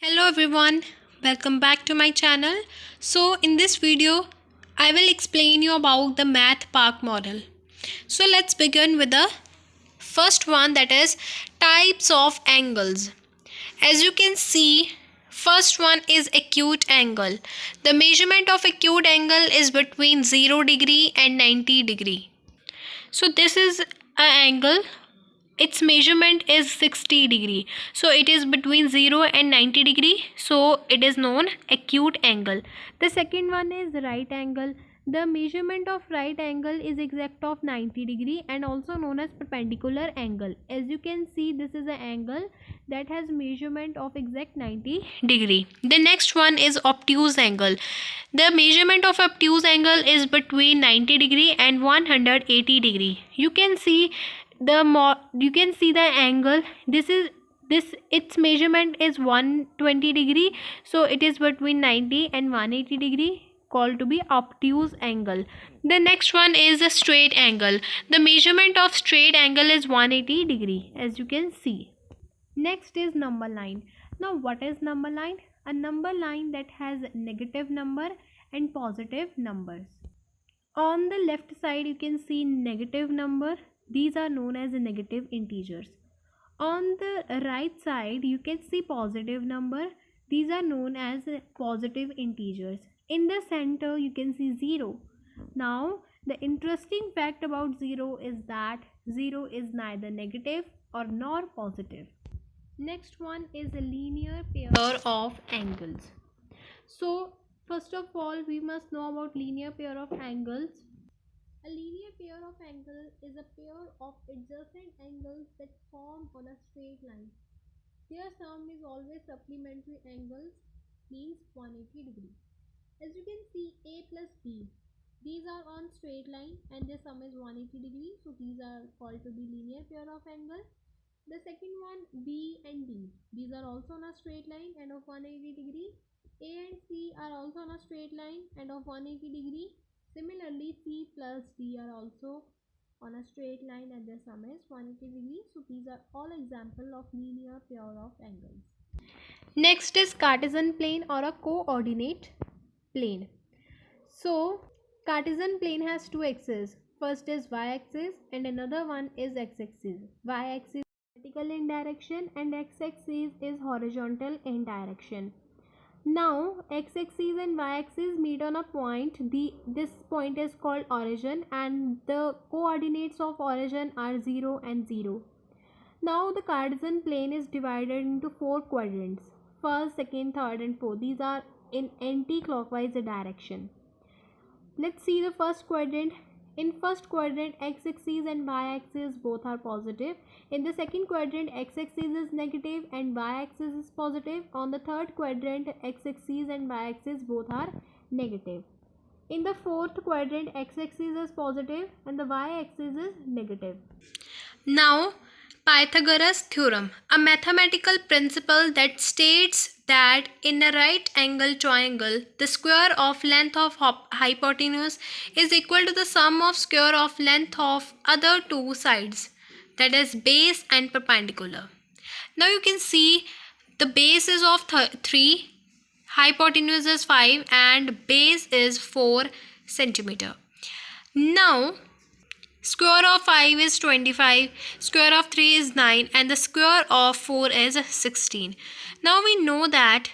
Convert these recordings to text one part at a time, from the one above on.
Hello everyone, welcome back to my channel. So in this video, I will explain you about the math park model. So let's begin with the first one, that is types of angles. As you can see, first one is acute angle. The measurement of acute angle is between 0 degree and 90 degree. So this is an angle, its measurement is 60 degree, so it is between 0 and 90 degree, so it is known acute angle. The second one is right angle. The measurement of right angle is exact of 90 degree and also known as perpendicular angle. As you can see, this is an angle that has measurement of exact 90 degree. The next one is obtuse angle. The measurement of obtuse angle is between 90 degree and 180 degree. You can see the angle. Its measurement is 120 degree, so it is between 90 and 180 degree, called to be obtuse angle. The next one is a straight angle. The measurement of straight angle is 180 degree, as you can see. Next is number line. Now what is number line? A number line that has negative number and positive numbers. On the left side you can see negative number. These are known as negative integers. On the right side you can see positive number. These are known as positive integers. In the center you can see 0. Now the interesting fact about 0 is that 0 is neither negative or nor positive. Next one is a linear pair of angles. So first of all, we must know about linear pair of angles. A linear pair of angles is a pair of adjacent angles that form on a straight line. Their sum is always supplementary angles, means 180 degree. As you can see, A plus B, these are on straight line and their sum is 180 degree, so these are called to be linear pair of angles. The second one, B and D, these are also on a straight line and of 180 degree. A and C are also on a straight line and of 180 degree. Similarly, C plus D are also on a straight line and their sum is 180 degree. So these are all examples of linear pair of angles. Next is Cartesian plane or a coordinate plane. So Cartesian plane has two axes. First is y-axis and another one is x-axis. Y-axis is vertical in direction and x-axis is horizontal in direction. Now x-axis and y-axis meet on a point. This point is called origin and the coordinates of origin are 0 and 0. Now the Cartesian plane is divided into 4 quadrants. First, second, third and fourth. These are in anti-clockwise direction. Let's see the first quadrant. In first quadrant, x-axis and y-axis both are positive. In the second quadrant, x-axis is negative and y-axis is positive. On the third quadrant, x-axis and y-axis both are negative. In the fourth quadrant, x-axis is positive and the y-axis is negative. Now, Pythagoras theorem, a mathematical principle that states that in a right angle triangle, the square of length of hypotenuse is equal to the sum of square of length of other two sides, that is base and perpendicular. Now you can see the base is of 3, hypotenuse is 5 and base is 4 centimeter. Now square of 5 is 25, square of 3 is 9 and the square of 4 is 16. Now we know that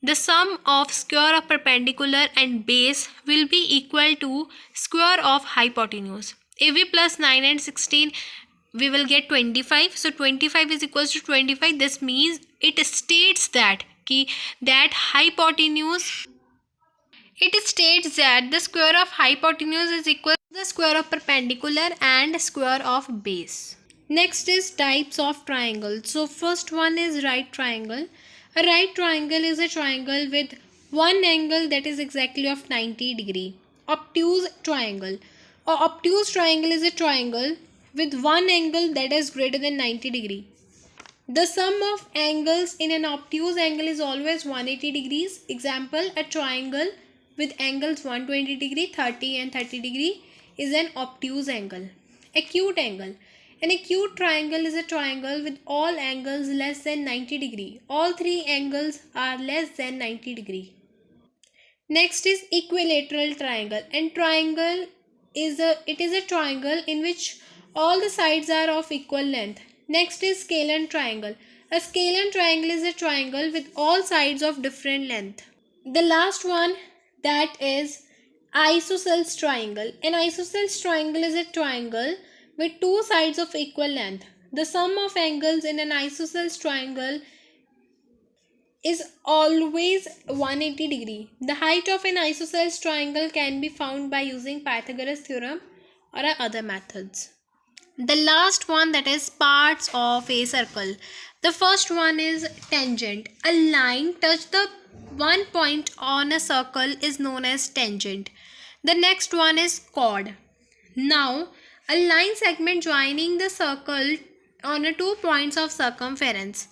the sum of square of perpendicular and base will be equal to square of hypotenuse. If we plus 9 and 16, we will get 25. So 25 is equal to 25. This means it states that hypotenuse. It states that the square of hypotenuse is equal to the square of perpendicular and square of base. Next is types of triangle. So first one is right triangle. A right triangle is a triangle with one angle that is exactly of 90 degree. Obtuse triangle. A obtuse triangle is a triangle with one angle that is greater than 90 degree. The sum of angles in an obtuse angle is always 180 degrees. Example, a triangle with angles 120 degree, 30 and 30 degree is an obtuse angle. Acute angle. An acute triangle is a triangle with all angles less than 90 degree. All three angles are less than 90 degree. Next is equilateral triangle. And triangle is a triangle in which all the sides are of equal length. Next is scalene triangle. A scalene triangle is a triangle with all sides of different length. The last one, that is isosceles triangle. An isosceles triangle is a triangle with two sides of equal length. The sum of angles in an isosceles triangle is always 180 degree. The height of an isosceles triangle can be found by using Pythagoras theorem or other methods. The last one, that is parts of a circle. The first one is tangent. A line touch the one point on a circle is known as tangent. The next one is chord. Now, a line segment joining the circle on a 2 points of circumference.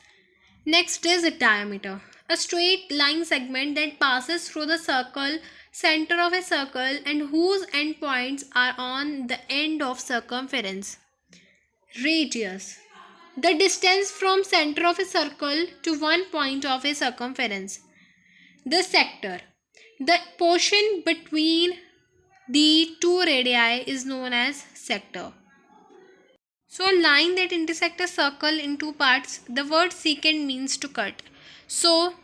Next is diameter. A straight line segment that passes through the circle center of a circle and whose endpoints are on the end of circumference. Radius. The distance from center of a circle to one point of a circumference. The sector. The portion between the two radii is known as sector. So a line that intersects a circle in two parts, the word secant means to cut. So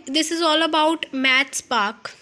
this is all about Math Spark.